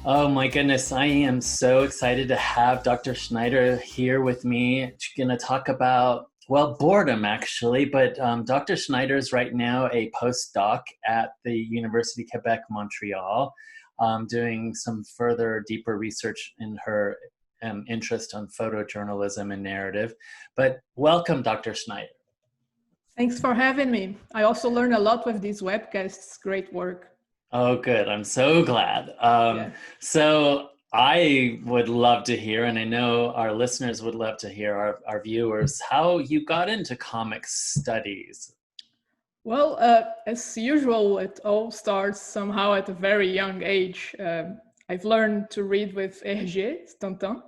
Oh my goodness, I am so excited to have Dr. Schneider here with me. She's going to talk about, well, boredom actually, but Dr. Schneider is right now a postdoc at the University of Quebec, Montreal, doing some further deeper research in her interest on photojournalism and narrative. But welcome, Dr. Schneider. Thanks for having me. I also learned a lot with these webcasts. Great work. Oh, good. I'm so glad. So I would love to hear, and I know our listeners would love to hear, our viewers, how you got into comics studies. Well, as usual, it all starts somehow at a very young age. I've learned to read with Herge Tintin,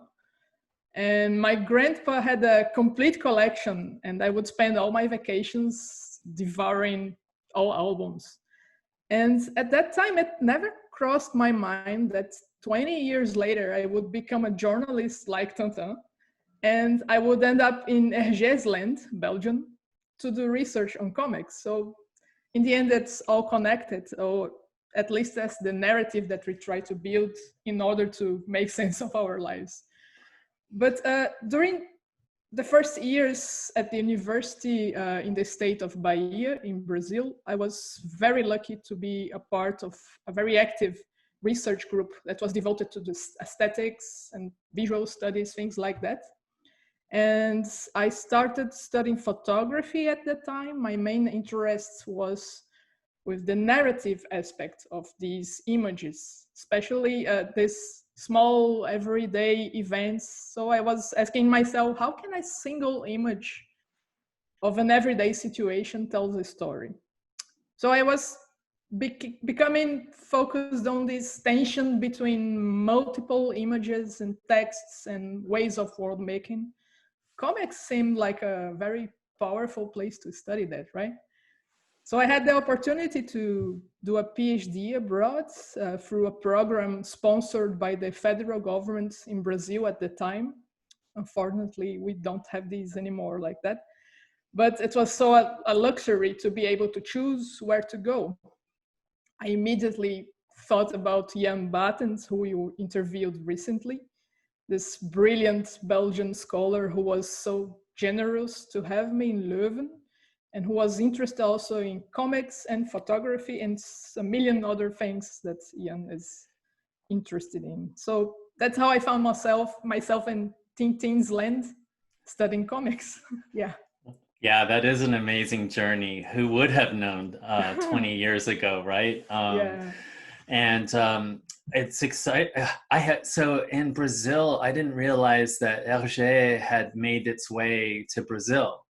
and my grandpa had a complete collection, and I would spend all my vacations devouring all albums. And at that time, it never crossed my mind that 20 years later, I would become a journalist like Tintin, and I would end up in Herge's land, Belgium, to do research on comics. So in the end, it's all connected, or at least that's the narrative that we try to build in order to make sense of our lives. But during the first years at the university in the state of Bahia in Brazil, I was very lucky to be a part of a very active research group that was devoted to this aesthetics and visual studies, things like that. And I started studying photography at the time. My main interest was with the narrative aspect of these images, especially this small everyday events. So I was asking myself, how can a single image of an everyday situation tells a story? So I was becoming focused on this tension between multiple images and texts and ways of world making. Comics seemed like a very powerful place to study that, right? So I had the opportunity to do a PhD abroad through a program sponsored by the federal government in Brazil at the time. Unfortunately, we don't have these anymore like that. But it was so a luxury to be able to choose where to go. I immediately thought about Jan Battens, who you interviewed recently, this brilliant Belgian scholar who was so generous to have me in Leuven, and who was interested also in comics and photography and a million other things that Ian is interested in. So that's how I found myself in Tintin's land, studying comics. Yeah. Yeah, that is an amazing journey. Who would have known 20 years ago, right? Yeah. And it's exciting. So in Brazil, I didn't realize that Herge had made its way to Brazil.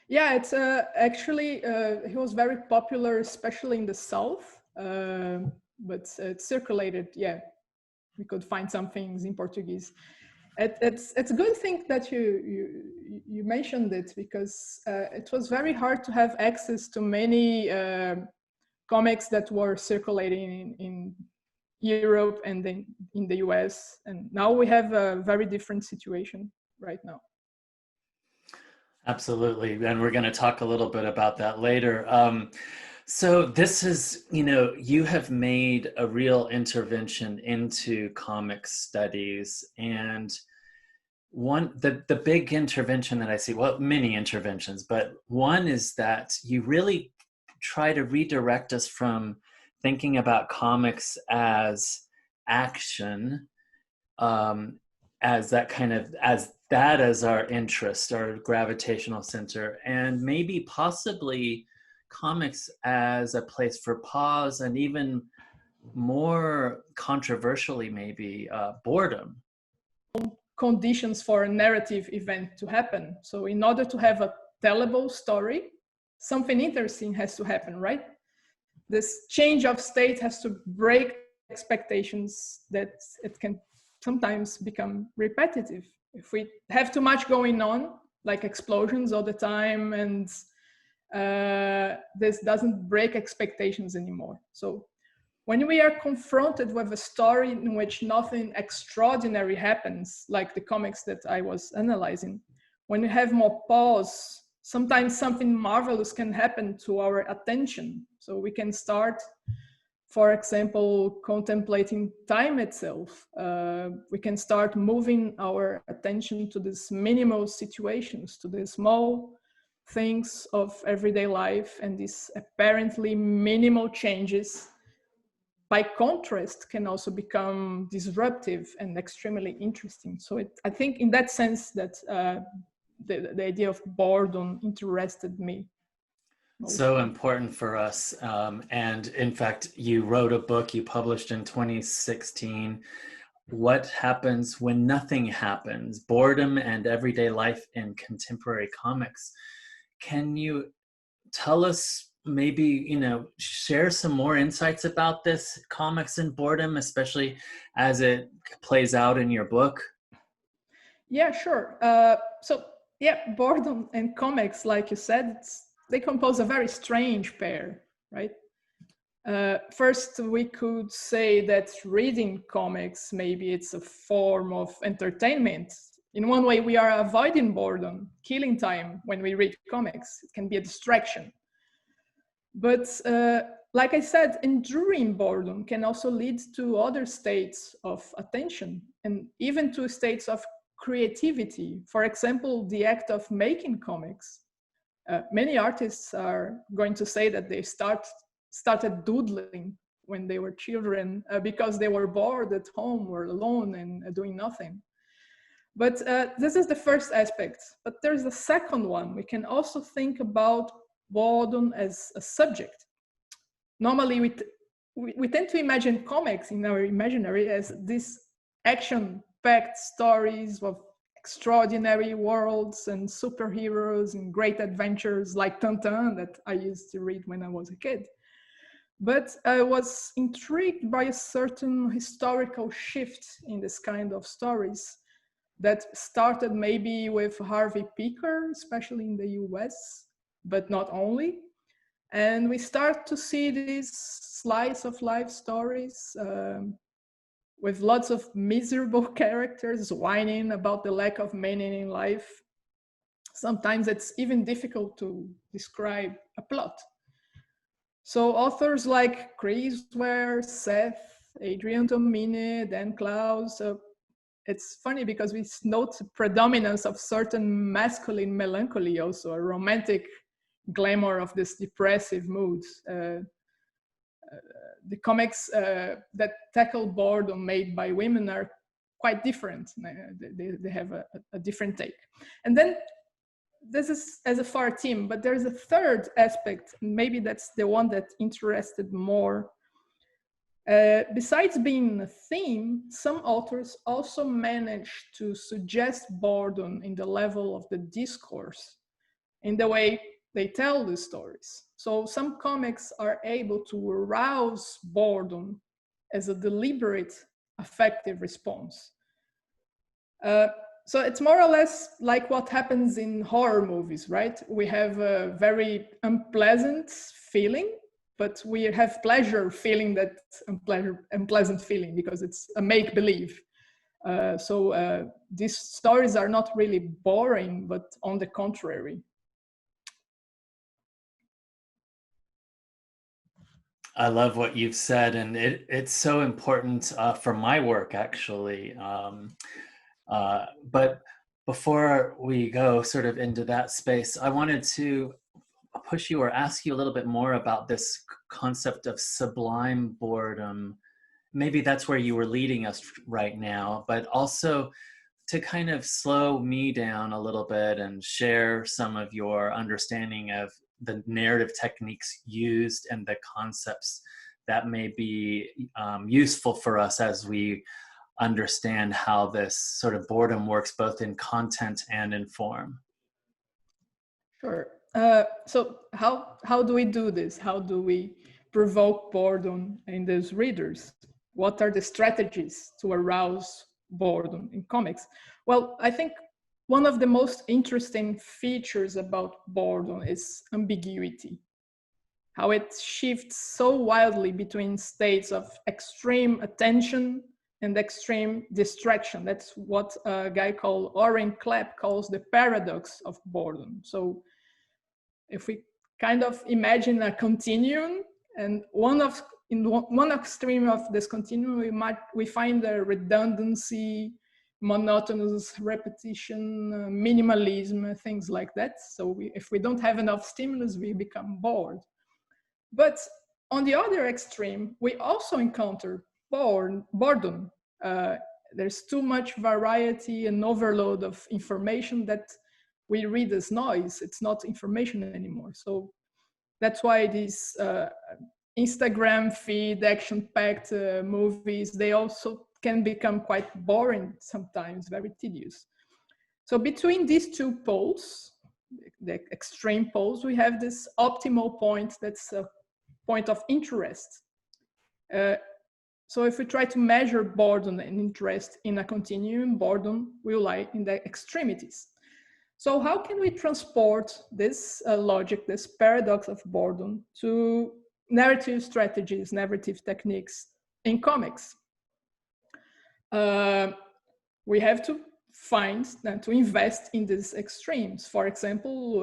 Yeah, it's actually, he was very popular, especially in the South, but it circulated, yeah, we could find some things in Portuguese. It's a good thing that you mentioned it, because it was very hard to have access to many comics that were circulating in Europe and then in the US. And now we have a very different situation right now. Absolutely. And we're going to talk a little bit about that later. So this is, you have made a real intervention into comic studies. And the big intervention that I see, well, many interventions, but one is that you really try to redirect us from thinking about comics as action, as our interest, our gravitational center, and maybe possibly comics as a place for pause, and even more controversially, maybe boredom. Conditions for a narrative event to happen. So in order to have a tellable story, something interesting has to happen, right? This change of state has to break expectations that it can sometimes become repetitive. If we have too much going on, like explosions all the time, and this doesn't break expectations anymore. So when we are confronted with a story in which nothing extraordinary happens, like the comics that I was analyzing, when you have more pause, sometimes something marvelous can happen to our attention. So we can start for example, contemplating time itself. We can start moving our attention to these minimal situations, to the small things of everyday life, and these apparently minimal changes, by contrast, can also become disruptive and extremely interesting. So I think in that sense that the idea of boredom interested me. So important for us. And in fact, you wrote a book you published in 2016, What Happens When Nothing Happens? Boredom and Everyday Life in Contemporary Comics. Can you tell us, maybe, share some more insights about this, comics and boredom, especially as it plays out in your book? Yeah, sure. So yeah, boredom and comics, like you said, they compose a very strange pair, right? First, we could say that reading comics, maybe it's a form of entertainment. In one way, we are avoiding boredom, killing time when we read comics. It can be a distraction. But like I said, enduring boredom can also lead to other states of attention and even to states of creativity. For example, the act of making comics. Many artists are going to say that they started doodling when they were children because they were bored at home or alone and doing nothing. But this is the first aspect. But there's a second one. We can also think about boredom as a subject. Normally, we tend to imagine comics in our imaginary as these action-packed stories of extraordinary worlds and superheroes and great adventures like Tintin that I used to read when I was a kid. But I was intrigued by a certain historical shift in this kind of stories that started maybe with Harvey Pekar, especially in the US, but not only. And we start to see these slice of life stories with lots of miserable characters whining about the lack of meaning in life. Sometimes it's even difficult to describe a plot. So authors like Chris Ware, Seth, Adrian Tomine, Daniel Clowes, it's funny because we note predominance of certain masculine melancholy, also a romantic glamour of this depressive moods. The comics that tackle boredom made by women are quite different. They have a different take. And then this is as a far team, but there's a third aspect, maybe that's the one that interested more. Besides being a theme, some authors also manage to suggest boredom in the level of the discourse, in the way they tell the stories. So some comics are able to arouse boredom as a deliberate, affective response. So it's more or less like what happens in horror movies, right? We have a very unpleasant feeling, but we have pleasure feeling that unpleasant feeling because it's a make-believe. So these stories are not really boring, but on the contrary. I love what you've said, and it's so important for my work, actually. But before we go sort of into that space, I wanted to push you or ask you a little bit more about this concept of sublime boredom. Maybe that's where you were leading us right now, but also to kind of slow me down a little bit and share some of your understanding of the narrative techniques used and the concepts that may be useful for us as we understand how this sort of boredom works both in content and in form. Sure. So how do we do this? How do we provoke boredom in those readers? What are the strategies to arouse boredom in comics? Well, I think one of the most interesting features about boredom is ambiguity. How it shifts so wildly between states of extreme attention and extreme distraction. That's what a guy called Oren Clapp calls the paradox of boredom. So if we kind of imagine a continuum, and in one extreme of this continuum, we find the redundancy, monotonous repetition, minimalism, things like that. So if we don't have enough stimulus, we become bored. But on the other extreme, we also encounter boredom. There's too much variety and overload of information that we read as noise. It's not information anymore. So that's why these Instagram feed, action-packed movies, they also can become quite boring sometimes, very tedious. So between these two poles, the extreme poles, we have this optimal point that's a point of interest. So if we try to measure boredom and interest in a continuum, boredom will lie in the extremities. So how can we transport this logic, this paradox of boredom, to narrative strategies, narrative techniques in comics? We have to find and to invest in these extremes. For example,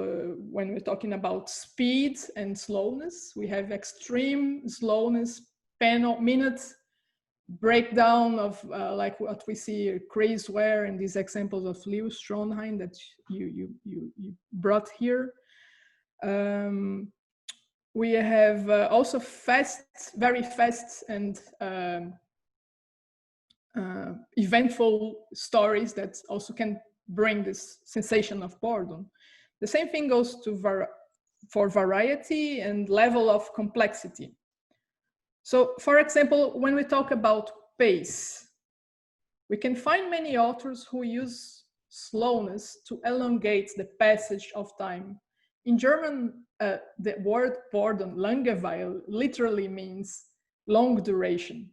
when we're talking about speed and slowness, we have extreme slowness, minute breakdown of like what we see Chris Ware and these examples of Lewis Stronheim that you brought here. We have also very fast and eventful stories that also can bring this sensation of boredom. The same thing goes to for variety and level of complexity. So, for example, when we talk about pace, we can find many authors who use slowness to elongate the passage of time. In German, the word boredom, Langeweile, literally means long duration.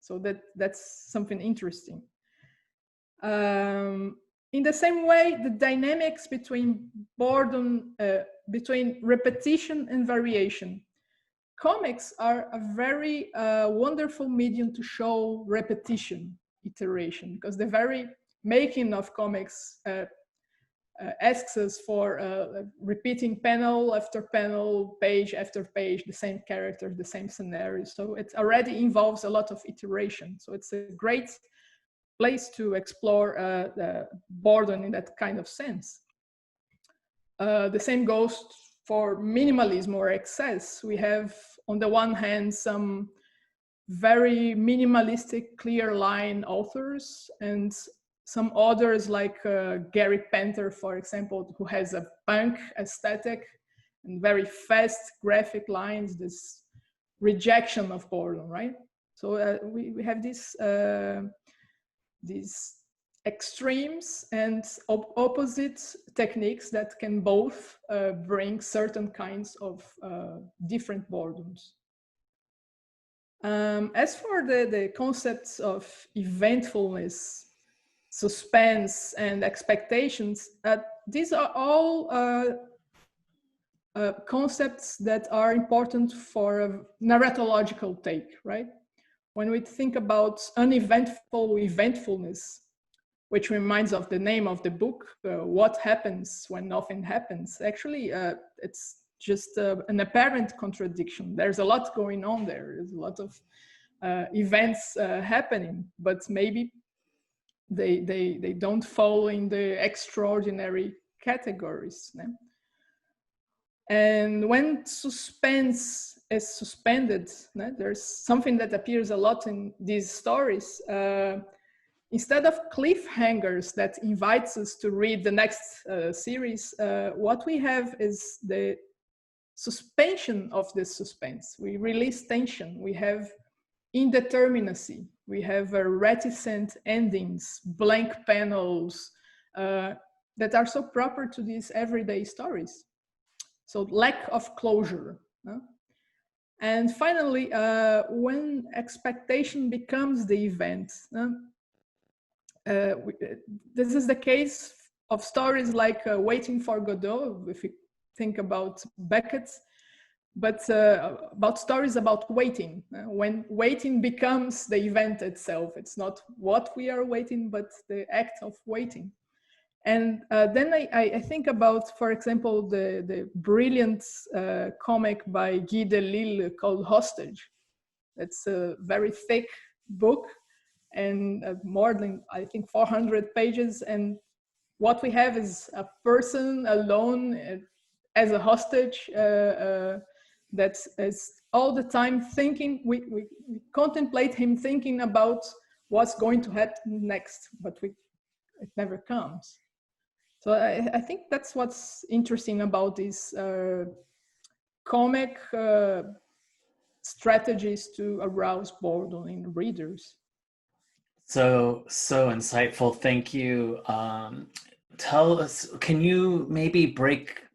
So that's something interesting. In the same way, the dynamics between boredom, between repetition and variation. Comics are a very wonderful medium to show repetition, iteration, because the very making of comics asks us for repeating panel after panel, page after page, the same characters, the same scenarios. So it already involves a lot of iteration. So it's a great place to explore the boredom in that kind of sense. The same goes for minimalism or excess. We have, on the one hand, some very minimalistic, clear line authors, and some others like Gary Panther, for example, who has a punk aesthetic and very fast graphic lines, this rejection of boredom, right? So we have these extremes and opposite techniques that can both bring certain kinds of different boredoms. As for the concepts of eventfulness, suspense, and expectations, these are all concepts that are important for a narratological take, right? When we think about uneventful eventfulness, which reminds of the name of the book, What Happens When Nothing Happens. Actually, it's just an apparent contradiction. There's a lot going on there. There's a lot of events happening, but maybe they don't fall in the extraordinary categories. No? And when suspense is suspended, no, there's something that appears a lot in these stories. Instead of cliffhangers that invites us to read the next series, what we have is the suspension of this suspense. We release tension. We have indeterminacy. We have reticent endings, blank panels that are so proper to these everyday stories. So lack of closure. And finally, when expectation becomes the event, this is the case of stories like Waiting for Godot, if you think about Beckett, but about stories about waiting, when waiting becomes the event itself. It's not what we are waiting, but the act of waiting. And then I think about, for example, the brilliant comic by Guy Delisle called Hostage. It's a very thick book and more than, I think, 400 pages. And what we have is a person alone as a hostage that is all the time thinking. We contemplate him thinking about what's going to happen next, but it never comes. So I think that's what's interesting about these comic strategies to arouse boredom in readers. So insightful. Thank you. Tell us, can you maybe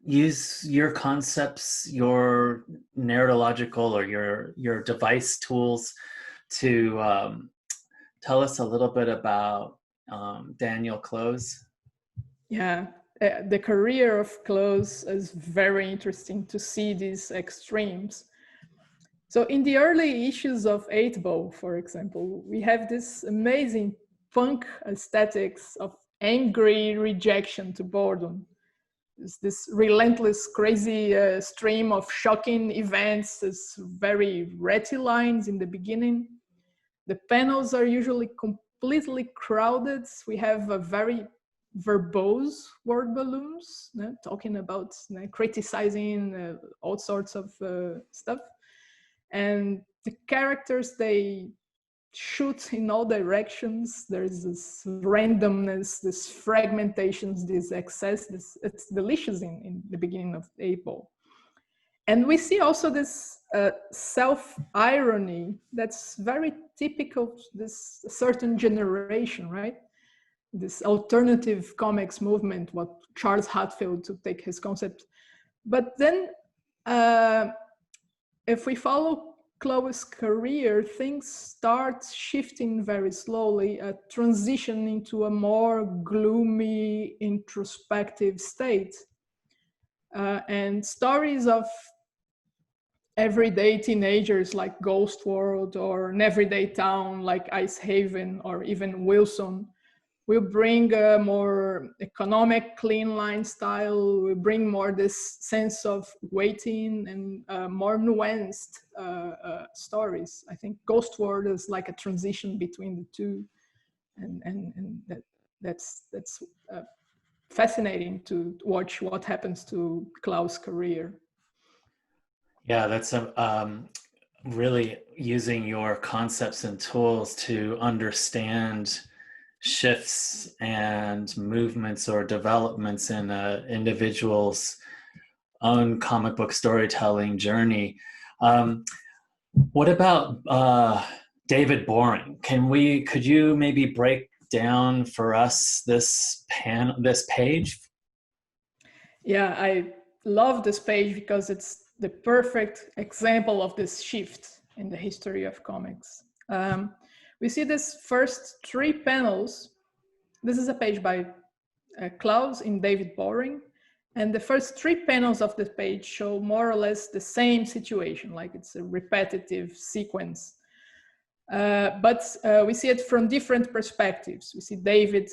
use your concepts, your narratological or your device tools to tell us a little bit about Daniel Clowes? Yeah, the career of Clowes is very interesting to see these extremes. So in the early issues of 8-Ball, for example, we have this amazing punk aesthetics of angry rejection to boredom. It's this relentless, crazy stream of shocking events. It's very retilines in the beginning. The panels are usually completely crowded. We have a very verbose word balloons, talking about criticizing all sorts of stuff. And the characters, they shoot in all directions. There's this randomness, this fragmentations, this excess. It's delicious in the beginning of 8-Ball. And we see also this self-irony that's very typical of this certain generation, right? This alternative comics movement, what Charles Hatfield, to take his concept. But then if we follow Clowes' career, things start shifting very slowly, a transition into a more gloomy, introspective state. And stories of everyday teenagers like Ghost World, or an everyday town like Ice Haven, or even Wilson, will bring a more economic, clean line style. We bring more this sense of waiting and more nuanced stories. I think Ghost World is like a transition between the two, and that's fascinating to watch what happens to Clowes' career. Yeah, that's really using your concepts and tools to understand shifts and movements or developments in an individual's own comic book storytelling journey. What about David Boring? Could you maybe break down for us this page? Yeah, I love this page because it's the perfect example of this shift in the history of comics. We see this first 3 panels. This is a page by Clowes in David Boring. And the first 3 panels of the page show more or less the same situation, like it's a repetitive sequence. But we see it from different perspectives. We see David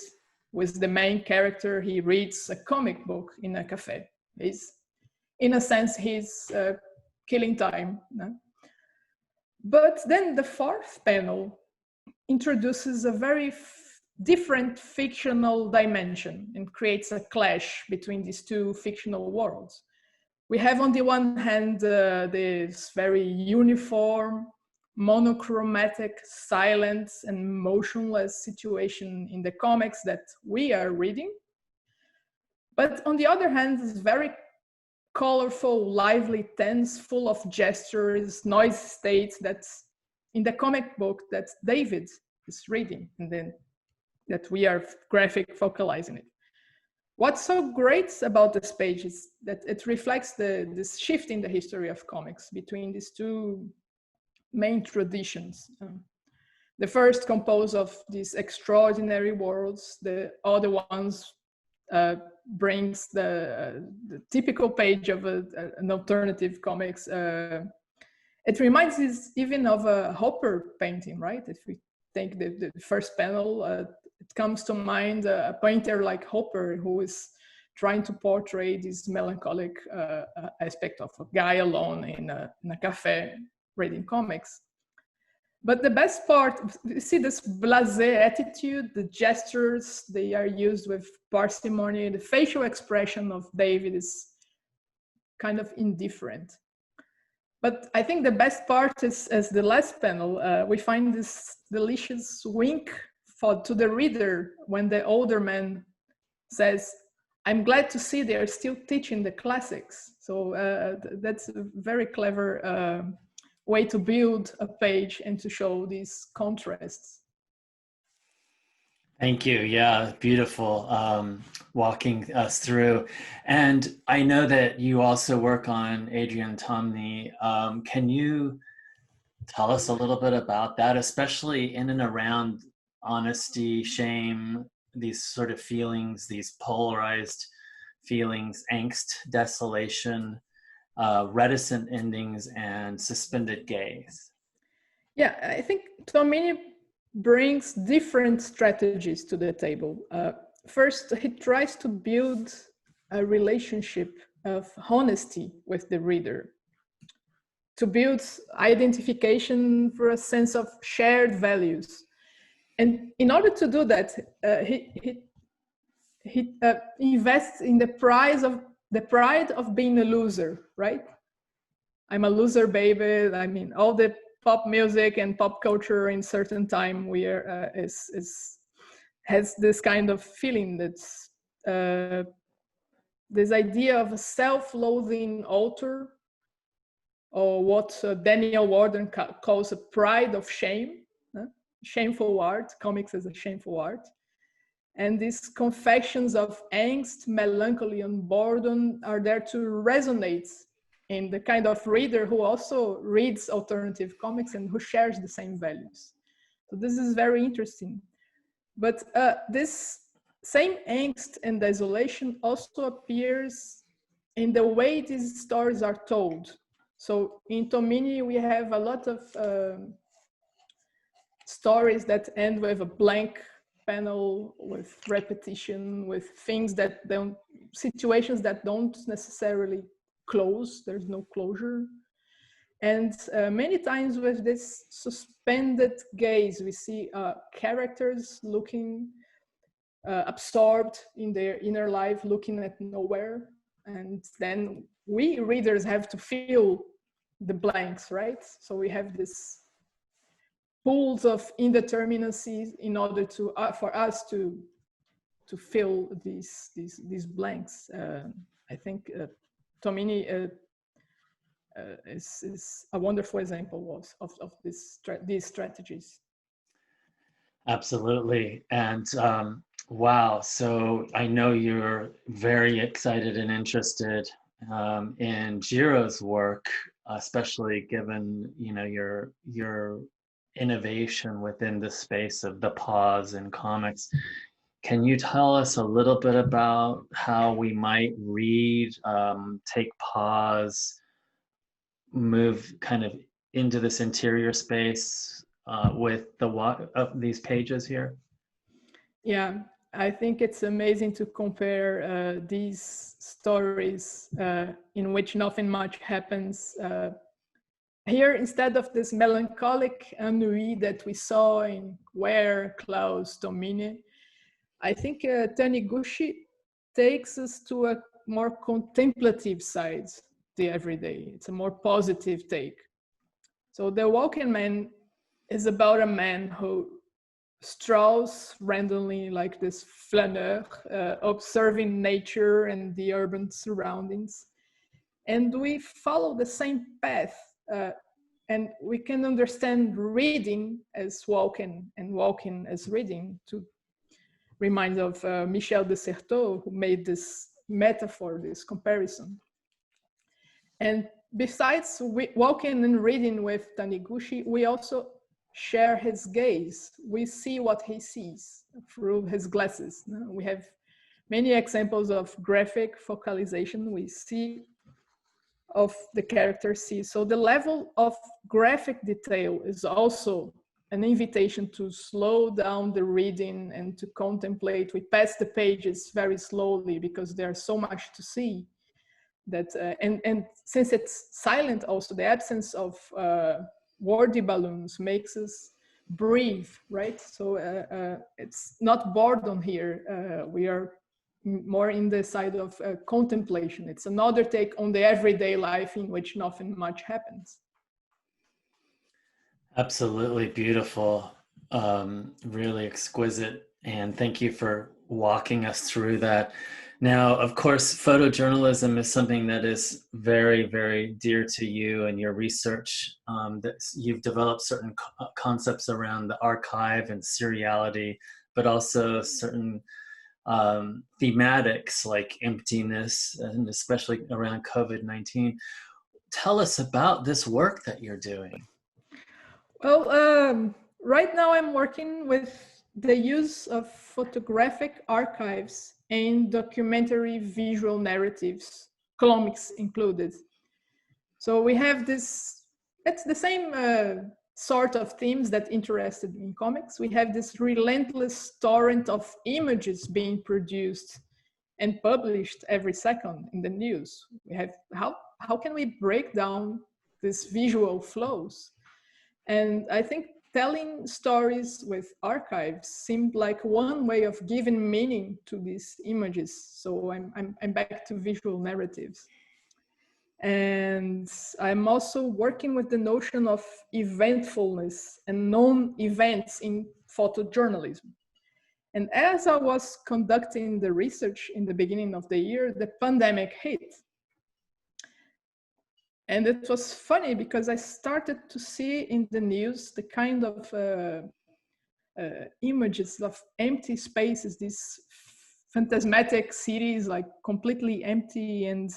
with the main character. He reads a comic book in a cafe. In a sense, he's killing time. No? But then the 4th panel introduces a very different fictional dimension and creates a clash between these 2 fictional worlds. We have on the one hand this very uniform, monochromatic, silent and motionless situation in the comics that we are reading. But on the other hand, it's very colorful, lively, tense, full of gestures, noise states that's in the comic book that David is reading, and then that we are graphic focalizing it. What's so great about this page is that it reflects this shift in the history of comics between these 2 main traditions. The first composed of these extraordinary worlds, the other ones brings the typical page of an alternative comics. It reminds us even of a Hopper painting, right? If we take the first panel, it comes to mind a painter like Hopper, who is trying to portray this melancholic aspect of a guy alone in a cafe reading comics. But the best part, you see this blasé attitude, the gestures, they are used with parsimony. The facial expression of David is kind of indifferent. But I think the best part is, as the last panel, we find this delicious wink to the reader when the older man says, "I'm glad to see they are still teaching the classics." So that's a very clever way to build a page and to show these contrasts. Thank you. Yeah, beautiful walking us through. And I know that you also work on Adrian Tomney. Can you tell us a little bit about that, especially in and around honesty, shame, these sort of feelings, these polarized feelings, angst, desolation, reticent endings, and suspended gaze? Yeah, I think Tomine brings different strategies to the table. First, he tries to build a relationship of honesty with the reader, to build identification for a sense of shared values. And in order to do that, he invests in the pride of being a loser, right? I'm a loser, baby. I mean, all the pop music and pop culture in certain time has this kind of feeling that's this idea of a self-loathing author, or what Daniel Warden calls a pride of shame, shameful art, comics as a shameful art. And these confections of angst, melancholy, and boredom are there to resonate in the kind of reader who also reads alternative comics and who shares the same values. So this is very interesting. But this same angst and desolation also appears in the way these stories are told. So in Tomine, we have a lot of stories that end with a blank panel, with repetition, with things that don't, situations that don't necessarily close, there's no closure. And many times with this suspended gaze, we see characters looking absorbed in their inner life, looking at nowhere. And then we readers have to fill the blanks, right? So we have this pools of indeterminacies in order to for us to fill these blanks. I think Tomine is a wonderful example of these strategies. Absolutely. And wow, so I know you're very excited and interested in Jiro's work, especially given, you know, your innovation within the space of the pause in comics. Can you tell us a little bit about how we might read, take pause, move kind of into this interior space with these pages here? Yeah, I think it's amazing to compare these stories in which nothing much happens. Here, instead of this melancholic ennui that we saw in Ware, Clowes, Tomine, I think Taniguchi takes us to a more contemplative side, the everyday. It's a more positive take. So The Walking Man is about a man who strolls randomly like this flaneur, observing nature and the urban surroundings. And we follow the same path. And we can understand reading as walking and walking as reading, to remind of Michel de Certeau, who made this metaphor, this comparison. And besides walking and reading with Taniguchi, we also share his gaze. We see what he sees through his glasses. We have many examples of graphic focalization. We see of the character sees. So the level of graphic detail is also an invitation to slow down the reading and to contemplate. We pass the pages very slowly because there's so much to see. That and since it's silent, also the absence of wordy balloons, makes us breathe, right? So it's not boredom here. We are more in the side of contemplation. It's another take on the everyday life in which nothing much happens. Absolutely beautiful, really exquisite, and thank you for walking us through that. Now, of course, photojournalism is something that is very, very dear to you and your research. That you've developed certain concepts around the archive and seriality, but also certain thematics like emptiness, and especially around COVID-19. Tell us about this work that you're doing. Well, right now I'm working with the use of photographic archives and documentary visual narratives, comics included. So we have this, it's the same sort of themes that interested me in comics. We have this relentless torrent of images being produced and published every second in the news. We have, how can we break down these visual flows? And I think telling stories with archives seemed like one way of giving meaning to these images. So I'm back to visual narratives. And I'm also working with the notion of eventfulness and known events in photojournalism. And as I was conducting the research in the beginning of the year, the pandemic hit. And it was funny because I started to see in the news the kind of images of empty spaces, these phantasmatic cities, like completely empty. And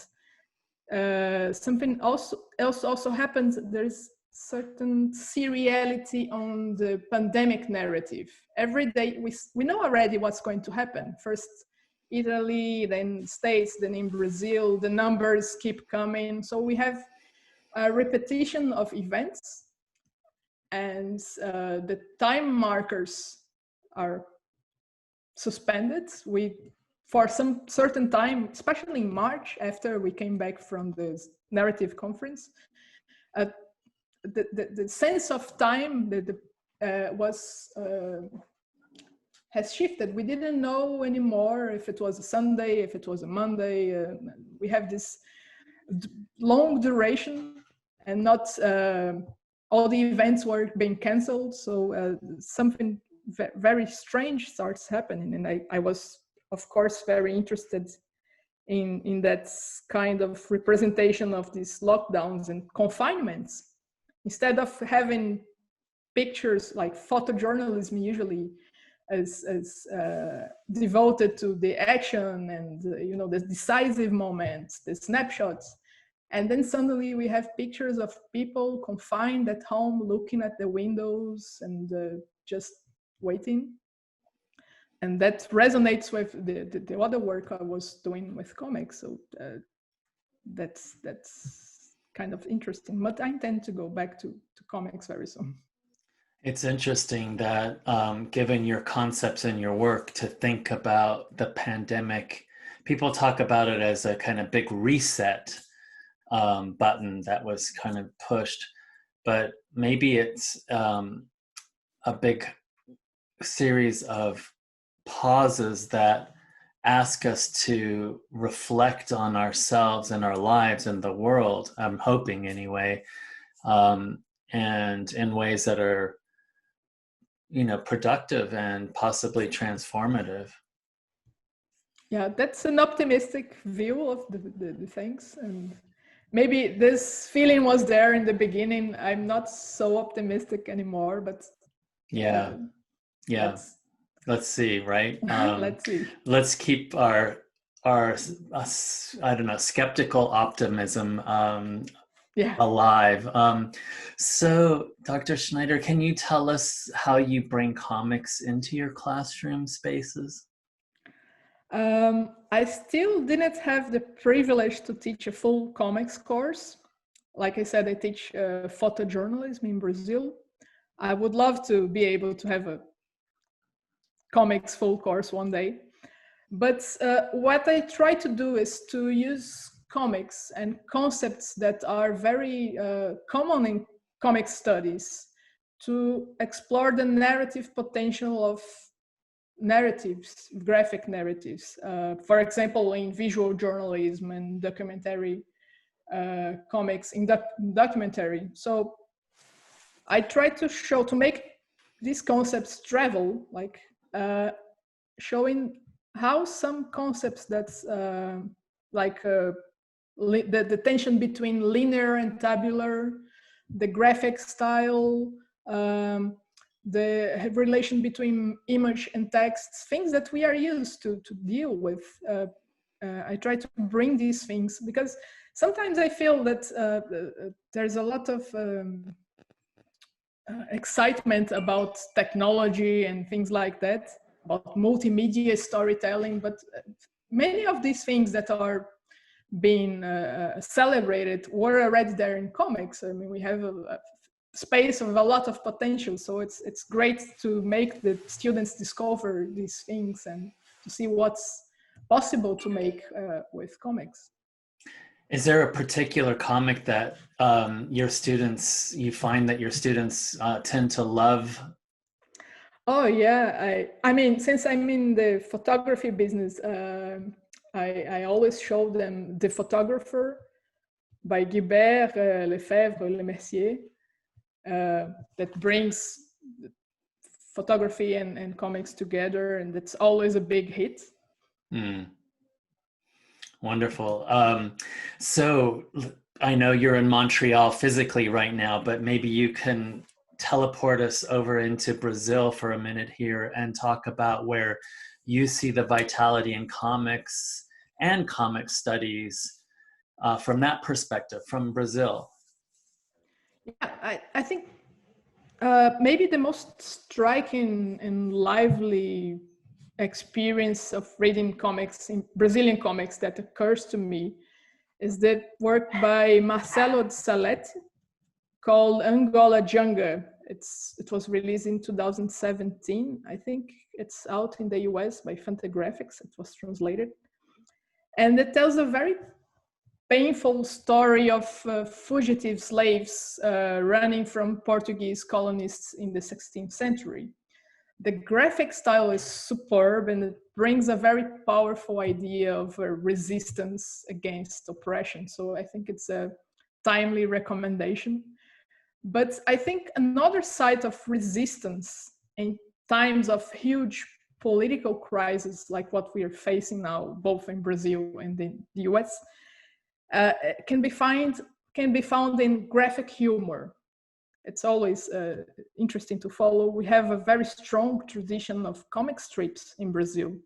something else also happens. There's certain seriality on the pandemic narrative. Every day we know already what's going to happen. First Italy, then States, then in Brazil, the numbers keep coming. So we have a repetition of events, and the time markers are suspended. For some certain time, especially in March, after we came back from the narrative conference, the sense of time has shifted. We didn't know anymore if it was a Sunday, if it was a Monday. We have this long duration, and not all the events were being canceled. So something very strange starts happening. And I was, of course, very interested in that kind of representation of these lockdowns and confinements. Instead of having pictures like photojournalism usually as devoted to the action and the decisive moments, the snapshots. And then suddenly we have pictures of people confined at home, looking at the windows and just waiting. And that resonates with the other work I was doing with comics. So that's kind of interesting. But I intend to go back to comics very soon. It's interesting that given your concepts and your work, to think about the pandemic, people talk about it as a kind of big reset button that was kind of pushed, but maybe it's a big series of pauses that ask us to reflect on ourselves and our lives and the world, I'm hoping anyway, and in ways that are productive and possibly transformative. Yeah, that's an optimistic view of the things. And maybe this feeling was there in the beginning. I'm not so optimistic anymore, but yeah. Let's see, right? Let's see. Let's keep our I don't know, skeptical optimism alive. So, Dr. Schneider, can you tell us how you bring comics into your classroom spaces? I still didn't have the privilege to teach a full comics course. Like I said, I teach photojournalism in Brazil. I would love to be able to have a comics full course one day. But what I try to do is to use comics and concepts that are very common in comic studies to explore the narrative potential of narratives, graphic narratives, for example, in visual journalism and documentary comics in documentary. So I try to make these concepts travel, like showing how some concepts that's like the tension between linear and tabular, the graphic style, the relation between image and text, things that we are used to deal with. I try to bring these things because sometimes I feel that there's a lot of excitement about technology and things like that, about multimedia storytelling, but many of these things that are being celebrated were already there in comics. I mean, we have a space of a lot of potential, so it's great to make the students discover these things and to see what's possible to make with comics. Is there a particular comic that you find that your students tend to love? Oh yeah, I mean, since I'm in the photography business, I always show them The Photographer by Guibert, Lefebvre, Lemercier, that brings photography and comics together, and it's always a big hit. Wonderful. So I know you're in Montreal physically right now, but maybe you can teleport us over into Brazil for a minute here and talk about where you see the vitality in comics and comic studies from that perspective, from Brazil. Yeah, I think maybe the most striking and lively experience of reading comics, in Brazilian comics, that occurs to me is the work by Marcelo de Salete called Angola Janga. It was released in 2017. I think it's out in the US by Fantagraphics. It was translated. And it tells a very painful story of fugitive slaves running from Portuguese colonists in the 16th century. The graphic style is superb, and it brings a very powerful idea of resistance against oppression. So I think it's a timely recommendation. But I think another side of resistance in times of huge political crisis like what we are facing now, both in Brazil and in the US, can be found in graphic humor. It's always interesting to follow. We have a very strong tradition of comic strips in Brazil.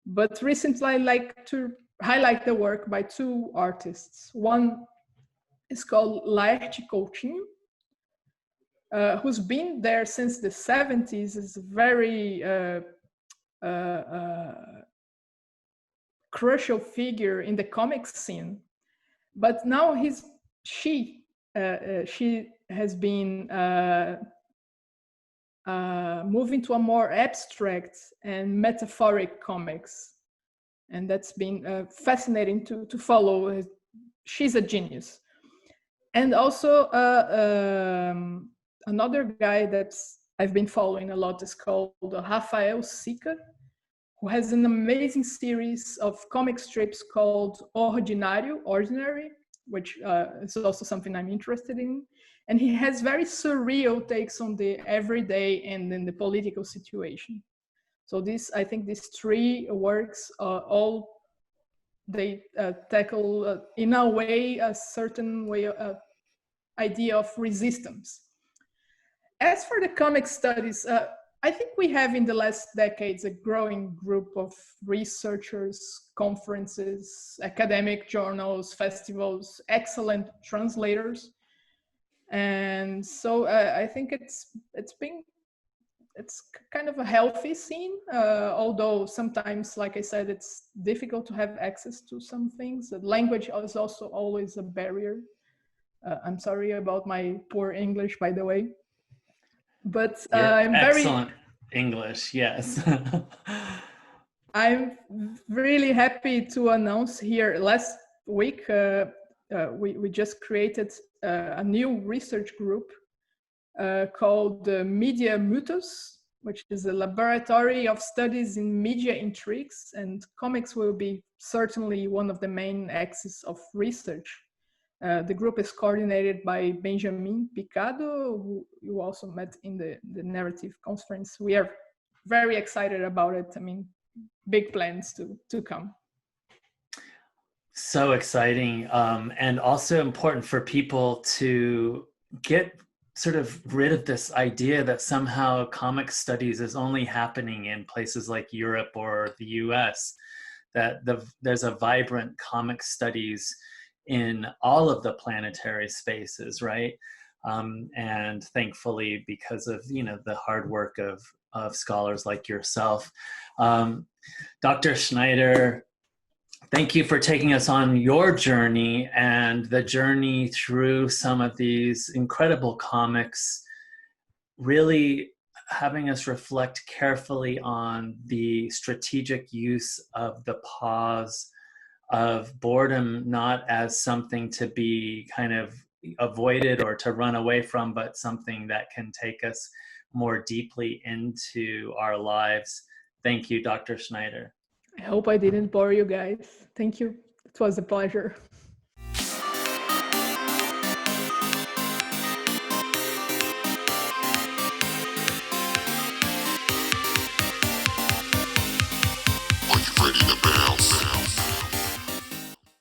But recently I like to highlight the work by two artists. One is called Herge Tintin, who's been there since the 70s, is a very crucial figure in the comic scene. But now she has been moving to a more abstract and metaphoric comics. And that's been fascinating to follow. She's a genius. And also another guy that I've been following a lot is called Rafael Sica, who has an amazing series of comic strips called Ordinary, which is also something I'm interested in. And he has very surreal takes on the everyday and in the political situation. So I think these three works they tackle in a way a certain way idea of resistance. As for the comic studies, I think we have in the last decades a growing group of researchers, conferences, academic journals, festivals, excellent translators. And so I think it's kind of a healthy scene, although sometimes, like I said, it's difficult to have access to some things. The language is also always a barrier. I'm sorry about my poor English, by the way. But I'm excellent English, yes. I'm really happy to announce here last week, we just created a new research group called Media Mutus, which is a laboratory of studies in media intrigues, and comics will be certainly one of the main axes of research. The group is coordinated by Benjamin Picado, who you also met in the narrative conference. We are very excited about it. I mean, big plans to come. So exciting, and also important for people to get sort of rid of this idea that somehow comic studies is only happening in places like Europe or the US, that there's a vibrant comic studies in all of the planetary spaces, right? And thankfully, because of the hard work of scholars like yourself. Dr. Schneider, thank you for taking us on your journey and the journey through some of these incredible comics, really having us reflect carefully on the strategic use of the pause, of boredom, not as something to be kind of avoided or to run away from, but something that can take us more deeply into our lives. Thank you, Dr. Schneider. I hope I didn't bore you guys. Thank you. It was a pleasure.